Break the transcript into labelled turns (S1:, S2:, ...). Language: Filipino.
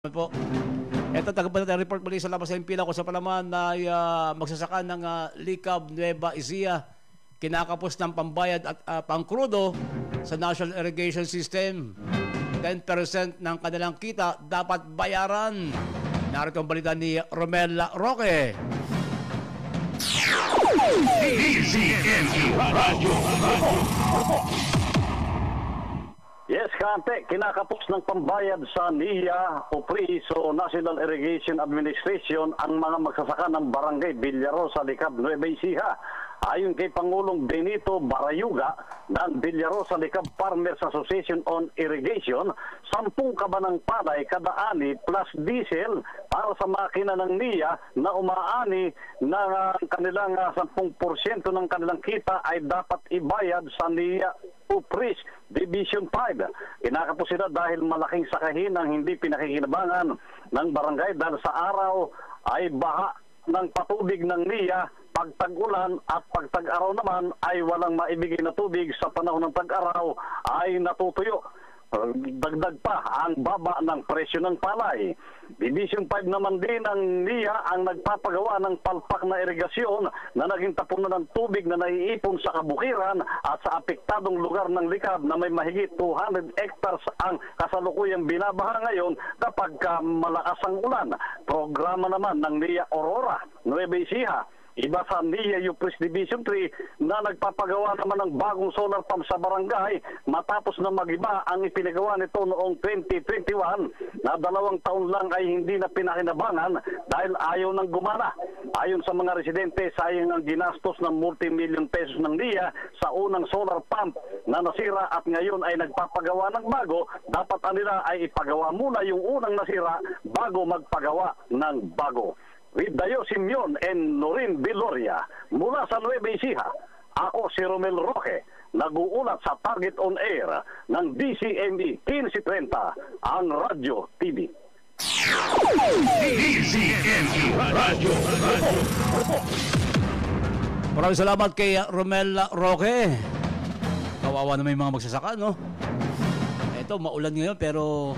S1: Po. Ito, tagapagdala report muli sa labas sa impila ko sa Palaman na magsasaka ng Likab Nueva Ecija kinakapos ng pambayad at pangkrudo sa National Irrigation System. 10% ng kanilang kita dapat bayaran. Narito ang balita ni Romel Roque.
S2: Yes, Kante, kinakapos ng pambayad sa NIA o PRIS o National Irrigation Administration ang mga magsasaka ng barangay Villarosa, Likab, Nueva Ecija. Ayon kay Pangulong Benito Barayuga ng Villarosa Likab Farmers Association on Irrigation, 10 kabanang palay kada ani plus diesel para sa makina ng NIA na umaani na kanilang 10% ng kanilang kita ay dapat ibayad sa NIA o PRIS Division 5. Kinakapos sila dahil malaking sakahin ang hindi pinakikinabangan ng barangay dahil sa araw ay baha ng patubig ng NIA, pag tag-ulan at pag tag-araw naman ay walang maibigay na tubig. Sa panahon ng tag-araw ay natutuyo. Dagdag pa ang baba ng presyo ng palay. Division 5 naman din ng NIA ang nagpapagawa ng palpak na irigasyon na naging tapunan ng tubig na naiipon sa kabukiran at sa apektadong lugar ng Likab na may mahigit 200 hectares ang kasalukuyang binabaha ngayon kapag malakas ang ulan. Programa naman ng NIA Aurora, Nueva Ecija. Iba sa NIA UPRIS Division 3 na nagpapagawa naman ng bagong solar pump sa barangay matapos na magiba ang ipinagawa nito noong 2021 na 2 taon lang ay hindi na pinakinabangan dahil ayaw nang gumana. Ayon sa mga residente, sayang ang ginastos ng multi-million pesos ng NIA sa unang solar pump na nasira at ngayon ay nagpapagawa ng bago. Dapat nila ay ipagawa muna yung unang nasira bago magpagawa ng bago. With Dayo Simeon and Norin Viloria mula sa Nueva Ecija, ako si Romel Roque, nag-uulat sa Target on Air ng DCME 1530, ang Radyo TV.
S3: DCME Radyo.
S1: Maraming salamat kay Romel Roque. Kawawa naman yung mga magsasaka, no? Ito, maulan ngayon pero